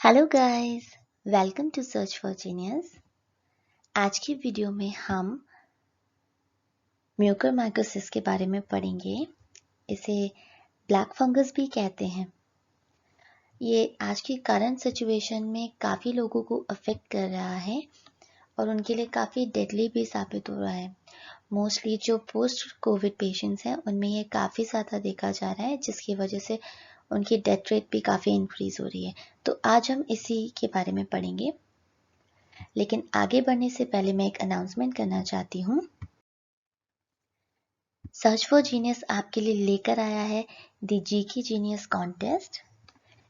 Hello guys, welcome to Search for Genius. आज की video में हम म्यूकरमाइकोसिस के बारे में पढ़ेंगे। इसे ब्लैक फंगस भी कहते हैं। ये आज की करंट सिचुएशन में काफ़ी लोगों को अफेक्ट कर रहा है और उनके लिए काफ़ी डेडली भी साबित हो रहा है। मोस्टली जो पोस्ट कोविड पेशेंट्स हैं उनमें ये काफ़ी ज़्यादा देखा जा रहा है, जिसकी वजह से उनकी डेथ रेट भी काफ़ी इंक्रीज हो रही है। तो आज हम इसी के बारे में पढ़ेंगे। लेकिन आगे बढ़ने से पहले मैं एक अनाउंसमेंट करना चाहती हूँ। सर्च फॉर जीनियस आपके लिए लेकर आया है द जीके जीनियस कॉन्टेस्ट।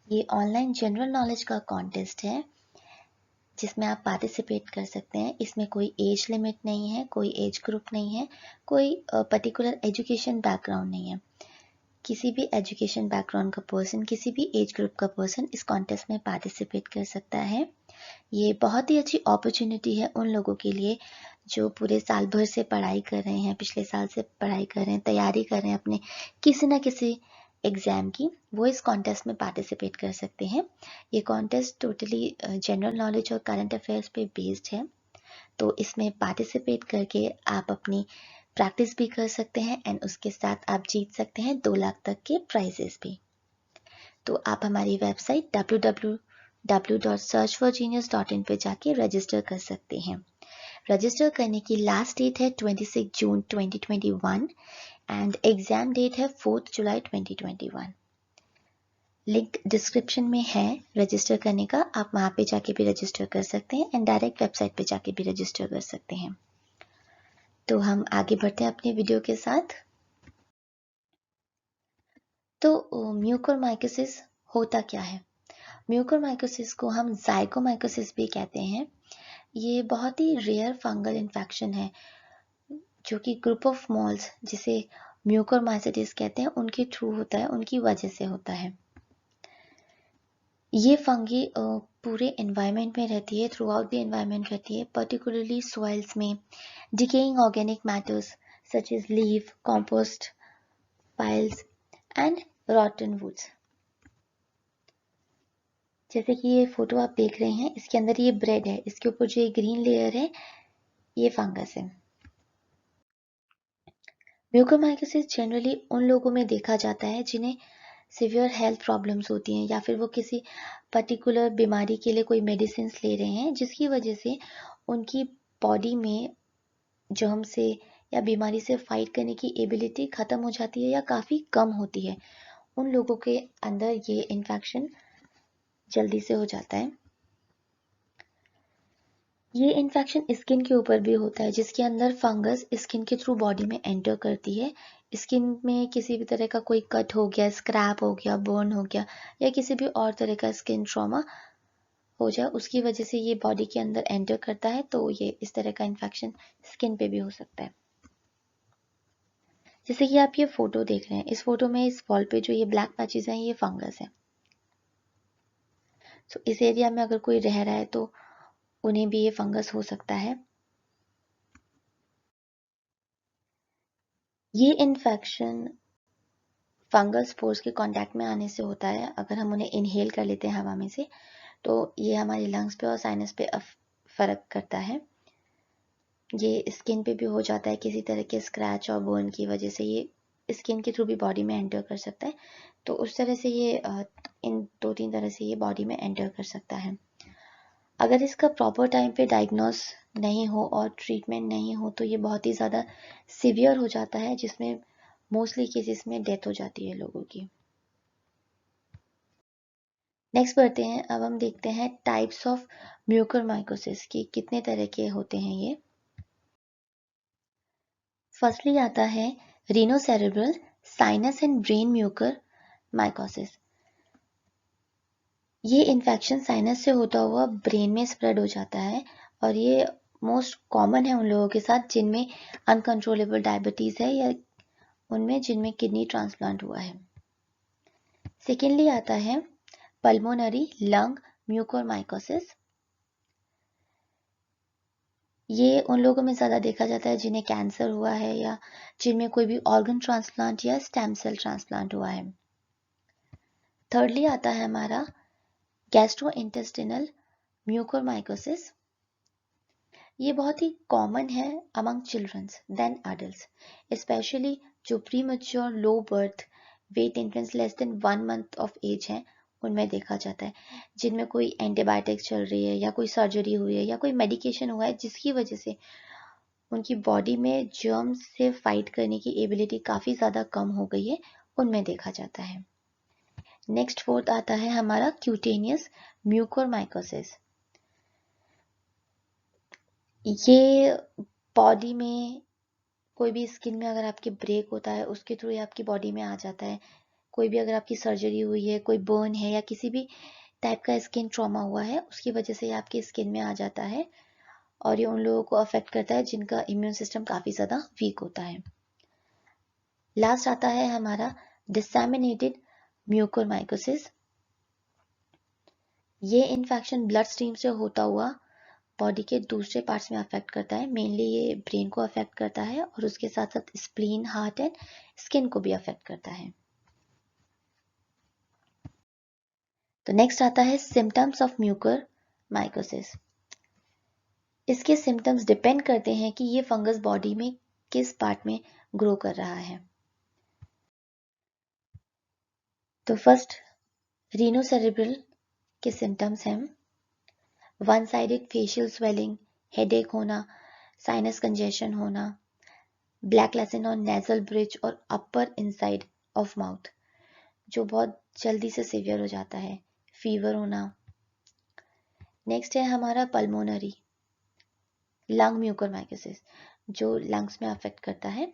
ये ऑनलाइन जनरल नॉलेज का कॉन्टेस्ट है जिसमें आप पार्टिसिपेट कर सकते हैं। इसमें कोई एज लिमिट नहीं है, कोई एज ग्रुप नहीं है, कोई पर्टिकुलर एजुकेशन बैकग्राउंड नहीं है। किसी भी एजुकेशन बैकग्राउंड का पर्सन, किसी भी एज ग्रुप का पर्सन इस कॉन्टेस्ट में पार्टिसिपेट कर सकता है। ये बहुत ही अच्छी अपॉर्चुनिटी है उन लोगों के लिए जो पूरे साल भर से पढ़ाई कर रहे हैं, पिछले साल से पढ़ाई कर रहे हैं, तैयारी कर रहे हैं अपने किसी न किसी एग्ज़ाम की। वो इस कॉन्टेस्ट में पार्टिसिपेट कर सकते हैं। ये कॉन्टेस्ट टोटली जनरल नॉलेज और करंट अफेयर्स पे बेस्ड है, तो इसमें पार्टिसिपेट करके आप अपनी प्रैक्टिस भी कर सकते हैं एंड उसके साथ आप जीत सकते हैं 2 लाख तक के प्राइजेस भी। तो आप हमारी वेबसाइट www.searchforgenius.in पे जाके रजिस्टर कर सकते हैं। रजिस्टर करने की लास्ट डेट है 26 जून 2021 एंड एग्जाम डेट है 4 जुलाई 2021। लिंक डिस्क्रिप्शन में है रजिस्टर करने का, आप वहाँ पे जाके भी रजिस्टर कर सकते हैं एंड डायरेक्ट वेबसाइट पे जाके भी रजिस्टर कर सकते हैं। तो हम आगे बढ़ते हैं अपने वीडियो के साथ। तो म्यूकोरमाइकोसिस होता क्या है? म्यूकोरमाइकोसिस को हम जाइगोमाइकोसिस भी कहते हैं। ये बहुत ही रेयर फंगल इन्फेक्शन है जो कि ग्रुप ऑफ मॉल्स, जिसे म्यूकोरमाइसिटिस कहते हैं, उनके थ्रू होता है, उनकी वजह से होता है। ये फंगी पूरे एनवायरनमेंट में रहती है, थ्रू आउट द एनवायरनमेंट रहती है, पर्टिकुलरली सॉइल्स में decaying organic matters such as leaf, compost, piles and rotten woods. जैसे कि ये फोटो आप देख रहे हैं, इसके अंदर ये ब्रेड है, इसके ऊपर जो ये ग्रीन लेयर है ये फंगस है। म्यूकोरमाइकोसिस जनरली उन लोगों में देखा जाता है जिन्हें सिवियर हेल्थ प्रॉब्लम्स होती हैं या फिर वो किसी पर्टिकुलर बीमारी के लिए कोई मेडिसिन ले रहे हैं जिसकी वजह से उनकी बॉडी में जर्म से या बीमारी से फाइट करने की एबिलिटी खत्म हो जाती है या काफ़ी कम होती है। उन लोगों के अंदर ये इन्फेक्शन जल्दी से हो जाता है। ये इन्फेक्शन स्किन के ऊपर भी होता है, जिसके अंदर फंगस स्किन के थ्रू बॉडी में एंटर करती है। स्किन में किसी भी तरह का कोई कट हो गया, स्क्रैप हो गया, बर्न हो गया या किसी भी और तरह का स्किन ट्रॉमा हो जाए, उसकी वजह से ये बॉडी के अंदर एंटर करता है, तो ये इस तरह का इन्फेक्शन स्किन पे भी हो सकता है। जैसे कि आप ये फोटो देख रहे हैं, इस फोटो में इस वॉल पे जो ये ब्लैक पैचेस हैं ये फंगस है। तो इस एरिया में अगर कोई रह रहा है तो उन्हें भी ये फंगस हो सकता है। ये इन्फेक्शन फंगल स्पोर्स के कांटेक्ट में आने से होता है। अगर हम उन्हें इनहेल कर लेते हैं हवा में से, तो ये हमारी लंग्स पे और साइनस पे फर्क करता है। ये स्किन पे भी हो जाता है, किसी तरह के स्क्रैच और बर्न की वजह से ये स्किन के थ्रू भी बॉडी में एंटर कर सकता है। तो उस तरह से ये इन 2-3 तरह से ये बॉडी में एंटर कर सकता है। अगर इसका प्रॉपर टाइम पे डायग्नोस नहीं हो और ट्रीटमेंट नहीं हो तो ये बहुत ही ज़्यादा सिवियर हो जाता है, जिसमें मोस्टली केसेस में डेथ हो जाती है लोगों की। नेक्स्ट बढ़ते हैं। अब हम देखते हैं टाइप्स ऑफ म्यूकरमाइकोसिस की कितने तरह के होते हैं ये। फर्स्टली आता है rhinocerebral sinus and brain mucormycosis. ये इन्फेक्शन साइनस से होता हुआ ब्रेन में स्प्रेड हो जाता है और ये मोस्ट कॉमन है उन लोगों के साथ जिनमें अनकंट्रोलेबल डायबिटीज है या उनमें जिनमें किडनी ट्रांसप्लांट हुआ है। सेकेंडली आता है पल्मोनरी लंग म्यूकोरमाइकोसिस। ये उन लोगों में ज़्यादा देखा जाता है जिन्हें कैंसर हुआ है या जिनमें कोई भी ऑर्गन ट्रांसप्लांट या स्टेम सेल ट्रांसप्लांट हुआ है। थर्डली आता है हमारा गैस्ट्रोइंटेस्टिनल म्यूकोरमाइकोसिस, ये बहुत ही कॉमन है among childrens than adults, specially जो premature low birth weight infants less than 1 month of age है उनमें देखा जाता है, जिनमें कोई एंटीबायोटिक्स चल रही है या कोई सर्जरी हुई है या कोई मेडिकेशन हुआ है जिसकी वजह से उनकी बॉडी में जर्म्स से फाइट करने की एबिलिटी काफ़ी ज़्यादा कम हो गई है, उनमें देखा जाता है। नेक्स्ट फोर्थ आता है हमारा क्यूटेनियस म्यूकोरमाइकोसिस। ये बॉडी में कोई भी स्किन में अगर आपके ब्रेक होता है उसके थ्रू ये आपकी बॉडी में आ जाता है। कोई भी अगर आपकी सर्जरी हुई है, कोई बर्न है या किसी भी टाइप का स्किन ट्रॉमा हुआ है उसकी वजह से ये आपकी स्किन में आ जाता है और ये उन लोगों को अफेक्ट करता है जिनका इम्यून सिस्टम काफ़ी ज़्यादा वीक होता है। लास्ट आता है हमारा डिसैमिनेटेड म्यूकोरमाइकोसिस। ये इन्फेक्शन ब्लड स्ट्रीम से होता हुआ बॉडी के दूसरे पार्ट्स में अफेक्ट करता है। मेनली ये ब्रेन को अफेक्ट करता है और उसके साथ साथ स्प्लीन, हार्ट एंड स्किन को भी अफेक्ट करता है। तो नेक्स्ट आता है सिम्टम्स ऑफ म्यूकोरमाइकोसिस। इसके सिम्टम्स डिपेंड करते हैं कि ये फंगस बॉडी में किस पार्ट में ग्रो कर रहा है। तो फर्स्ट रीनोसेरेब्रल के सिम्टम्स हैं one sided facial swelling, headache होना, साइनस कंजेशन होना, black lesson on nasal bridge और अपर इनसाइड ऑफ माउथ जो बहुत जल्दी से सीवियर हो जाता है, फीवर होना। नेक्स्ट है हमारा पल्मोनरी लंग म्यूकोरमाइकोसिस जो लंग्स में अफेक्ट करता है।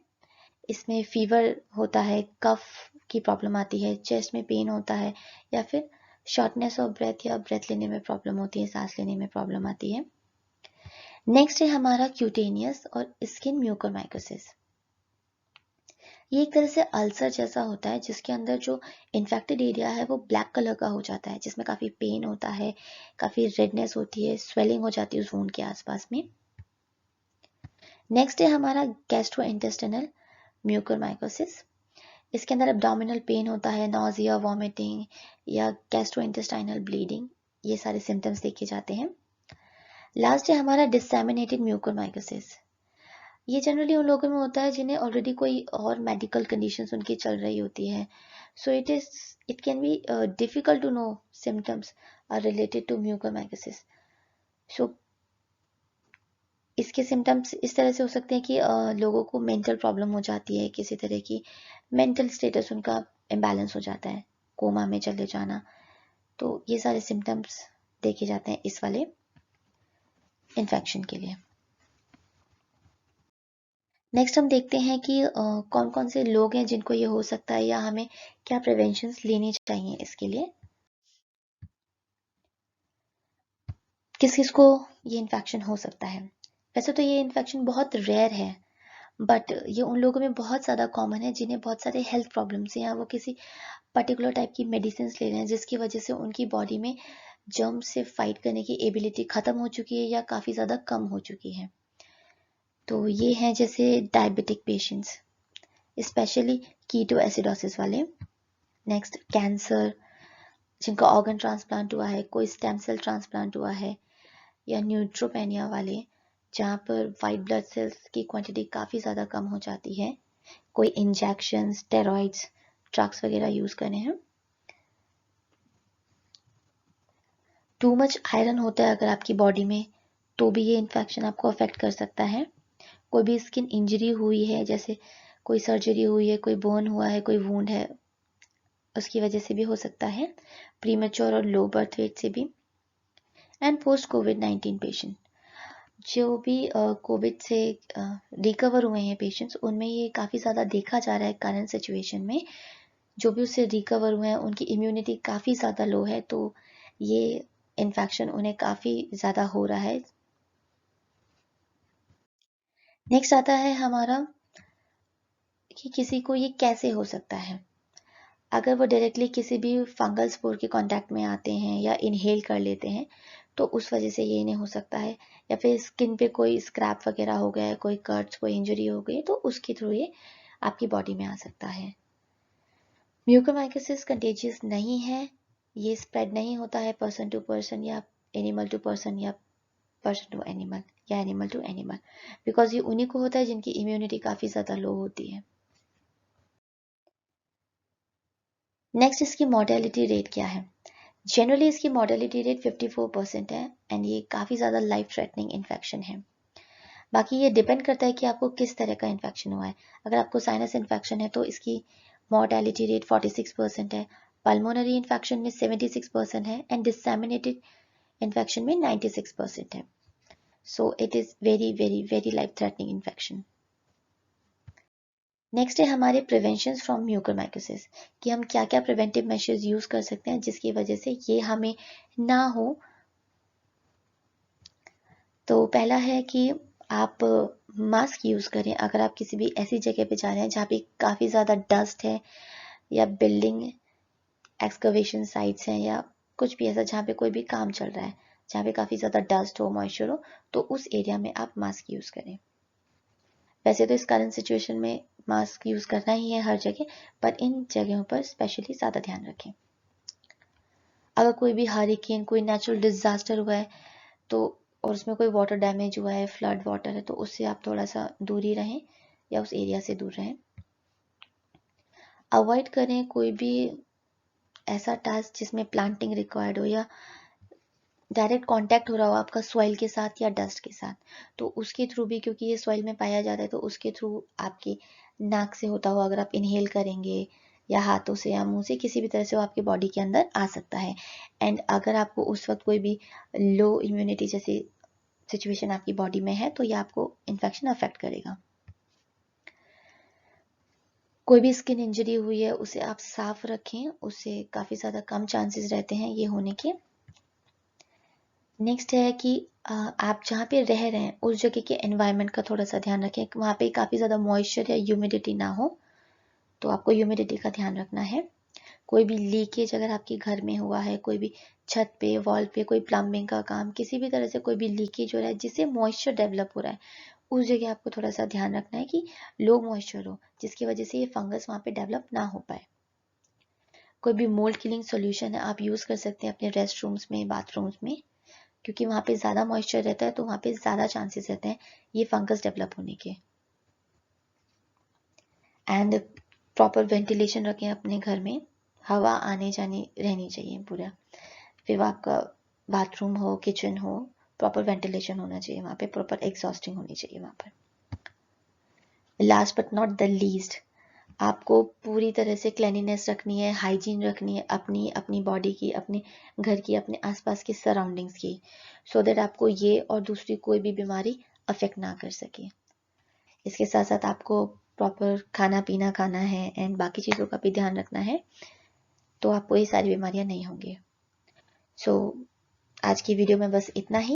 इसमें फीवर होता है, कफ की प्रॉब्लम आती है, चेस्ट में पेन होता है या फिर शॉर्टनेस ऑफ ब्रेथ या ब्रेथ लेने में प्रॉब्लम होती है, सांस लेने में प्रॉब्लम आती है। नेक्स्ट है हमारा क्यूटेनियस और स्किन म्यूकोरमाइकोसिस। ये एक तरह से अल्सर जैसा होता है जिसके अंदर जो इन्फेक्टेड एरिया है वो ब्लैक कलर का हो जाता है, जिसमें काफ़ी पेन होता है, काफ़ी रेडनेस होती है, स्वेलिंग हो जाती है उस वुंड के आसपास में। नेक्स्ट है हमारा गैस्ट्रोइंटेस्टिनल म्यूकोरमाइकोसिस। इसके अंदर एब्डोमिनल पेन होता है, नॉजिया, वॉमिटिंग या गैस्ट्रोइंटेस्टाइनल ब्लीडिंग, ये सारे सिम्टम्स देखे जाते हैं। लास्ट है हमारा डिसैमिनेटेड म्यूकोरमाइकोसिस। ये जनरली उन लोगों में होता है जिन्हें ऑलरेडी कोई और मेडिकल कंडीशंस उनकी चल रही होती है, so it can be difficult to know symptoms are related to mucormycosis. So इसके सिम्टम्स इस तरह से हो सकते हैं कि लोगों को मेंटल प्रॉब्लम हो जाती है, किसी तरह की मेंटल स्टेटस उनका इम्बैलेंस हो जाता है, कोमा में चले जाना, तो ये सारे सिम्टम्स देखे जाते हैं इस वाले इन्फेक्शन के लिए। नेक्स्ट हम देखते हैं कि कौन कौन से लोग हैं जिनको ये हो सकता है या हमें क्या प्रिवेंशंस लेनी चाहिए इसके लिए। किस किस को ये इन्फेक्शन हो सकता है। वैसे तो ये इन्फेक्शन बहुत रेयर है, बट ये उन लोगों में बहुत ज़्यादा कॉमन है जिन्हें बहुत सारे हेल्थ प्रॉब्लम्स हैं या वो किसी पर्टिकुलर टाइप की मेडिसिन ले रहे हैं जिसकी वजह से उनकी बॉडी में जर्म से फाइट करने की एबिलिटी ख़त्म हो चुकी है या काफ़ी ज़्यादा कम हो चुकी है। तो ये हैं जैसे diabetic patients, specially ketoacidosis वाले। नेक्स्ट कैंसर, जिनका ऑर्गन ट्रांसप्लांट हुआ है, कोई स्टेम सेल ट्रांसप्लांट हुआ है, या न्यूट्रोपेनिया वाले जहाँ पर वाइट ब्लड सेल्स की क्वांटिटी काफ़ी ज़्यादा कम हो जाती है, कोई इंजेक्शन, स्टेरॉइड्स, ड्रग्स वगैरह यूज़ करे हैं। टू मच आयरन होता है अगर आपकी बॉडी में तो भी ये इन्फेक्शन आपको अफेक्ट कर सकता है। कोई भी स्किन इंजरी हुई है, जैसे कोई सर्जरी हुई है, कोई बर्न हुआ है, कोई वूंड है, उसकी वजह से भी हो सकता है। प्रीमेच्योर और लो बर्थ वेट से भी। एंड पोस्ट कोविड-19 पेशेंट, जो भी कोविड से रिकवर हुए हैं पेशेंट्स, उनमें ये काफ़ी ज़्यादा देखा जा रहा है करंट सिचुएशन में। जो भी उससे रिकवर हुए हैं उनकी इम्यूनिटी काफ़ी ज़्यादा लो है, तो ये इन्फेक्शन उन्हें काफ़ी ज़्यादा हो रहा है। नेक्स्ट आता है हमारा कि किसी को ये कैसे हो सकता है। अगर वो डायरेक्टली किसी भी फंगल स्पोर के कांटेक्ट में आते हैं या इनहेल कर लेते हैं तो उस वजह से ये नहीं हो सकता है, या फिर स्किन पे कोई स्क्रैप वगैरह हो गया है, कोई कट्स, कोई इंजरी हो गई तो उसके थ्रू ये आपकी बॉडी में आ सकता है। म्यूकोरमाइकोसिस कंटेजियस नहीं है, ये स्प्रेड नहीं होता है पर्सन टू पर्सन या एनिमल टू पर्सन या पर्सन टू एनिमल या एनिमल टू एनिमल, बिकॉज ये उन्हीं को होता है जिनकी इम्यूनिटी काफ़ी ज़्यादा लो होती है। नेक्स्ट इसकी मॉर्टेलिटी रेट क्या है? जनरली इसकी मॉर्टेलिटी रेट 54% है एंड ये काफ़ी ज़्यादा लाइफ थ्रेटनिंग इन्फेक्शन है। बाकी ये डिपेंड करता है कि आपको किस तरह का इन्फेक्शन हुआ है। अगर आपको साइनस इन्फेक्शन है तो इसकी मॉर्टेलिटी रेट 46% है, पल्मोनरी इन्फेक्शन में 76% है एंड डिसेमिनेटेड इन्फेक्शन में 96% है। So it is very very very life threatening infection. Next है हमारे प्रिवेंशन फ्रॉम म्यूकोरमाइकोसिस, कि हम क्या क्या प्रिवेंटिव मेजर्स यूज कर सकते हैं जिसकी वजह से ये हमें ना हो। तो पहला है कि आप मास्क यूज करें अगर आप किसी भी ऐसी जगह पे जा रहे हैं जहाँ पे काफी ज्यादा डस्ट है या बिल्डिंग एक्सकवेशन साइट्स हैं या कुछ भी ऐसा जहाँ पे कोई भी काम चल रहा है, जहाँ पे काफी ज्यादा डस्ट हो, मॉइस्चर हो, तो उस एरिया में आप मास्क यूज करें। वैसे तो इस करंट सिचुएशन में मास्क यूज करना ही है हर जगह, पर इन जगहों पर स्पेशली ज़्यादा ध्यान रखें। अगर कोई भी हरिकेन, कोई नेचुरल डिजास्टर हुआ है तो, और उसमें कोई वाटर डैमेज हुआ है, फ्लड वाटर है, तो उससे आप थोड़ा सा दूर ही रहें या उस एरिया से दूर रहें। अवॉइड करें कोई भी ऐसा टास्क जिसमें प्लांटिंग रिक्वायर्ड हो या डायरेक्ट कांटेक्ट हो रहा हो आपका सॉइल के साथ या डस्ट के साथ, तो उसके थ्रू भी, क्योंकि ये सॉइल में पाया जाता है, तो उसके थ्रू आपकी नाक से होता हो अगर आप इनहेल करेंगे या हाथों से या मुंह से, किसी भी तरह से वो आपकी बॉडी के अंदर आ सकता है। एंड अगर आपको उस वक्त कोई भी लो इम्यूनिटी जैसी सिचुएशन आपकी बॉडी में है तो ये आपको इन्फेक्शन अफेक्ट करेगा। कोई भी स्किन इंजरी हुई है उसे आप साफ रखें, उससे काफ़ी ज़्यादा कम चांसेस रहते हैं ये होने के। नेक्स्ट है कि आप जहाँ पे रह रहे हैं उस जगह के एनवायरनमेंट का थोड़ा सा ध्यान रखें, वहाँ पे काफ़ी ज़्यादा मॉइस्चर या ह्यूमिडिटी ना हो, तो आपको ह्यूमिडिटी का ध्यान रखना है। कोई भी लीकेज अगर आपके घर में हुआ है, कोई भी छत पे, वॉल पे, कोई प्लम्बिंग का काम, किसी भी तरह से कोई भी लीकेज हो रहा है जिससे मॉइस्चर डेवलप हो रहा है, उस जगह आपको थोड़ा सा ध्यान रखना है कि लो मॉइस्चर हो, जिसकी वजह से ये फंगस वहाँ पे डेवलप ना हो पाए। कोई भी मोल्ड किलिंग सोल्यूशन है आप यूज़ कर सकते हैं अपने रेस्ट रूम्स में, बाथरूम्स में, क्योंकि वहाँ पे ज़्यादा मॉइस्चर रहता है तो वहाँ पे ज़्यादा चांसेस रहते हैं ये फंगस डेवलप होने के। एंड प्रॉपर वेंटिलेशन रखें अपने घर में, हवा आने जाने रहनी चाहिए पूरा, फिर आपका बाथरूम हो, किचन हो, प्रॉपर वेंटिलेशन होना चाहिए वहाँ पे, प्रॉपर एग्जॉस्टिंग होनी चाहिए वहाँ पर। Last but not the least, आपको पूरी तरह से क्लीनिनेस रखनी है, हाइजीन रखनी है अपनी अपनी बॉडी की, अपने घर की, अपने आसपास के सराउंडिंग्स की, सो दैट आपको ये और दूसरी कोई भी बीमारी अफेक्ट ना कर सके। इसके साथ साथ आपको प्रॉपर खाना पीना खाना है एंड बाकी चीज़ों का भी ध्यान रखना है, तो आपको ये सारी बीमारियां नहीं होंगी। सो आज की वीडियो में बस इतना ही।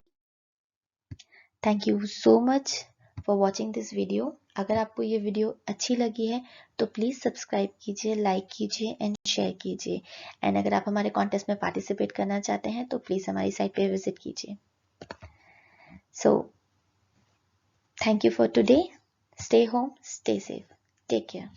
Thank you so much for watching this video. अगर आपको ये वीडियो अच्छी लगी है तो प्लीज़ सब्सक्राइब कीजिए, लाइक कीजिए एंड शेयर कीजिए। एंड अगर आप हमारे कॉन्टेस्ट में पार्टिसिपेट करना चाहते हैं तो प्लीज़ हमारी साइट पे विजिट कीजिए। So thank you for today. Stay home, stay safe, take care.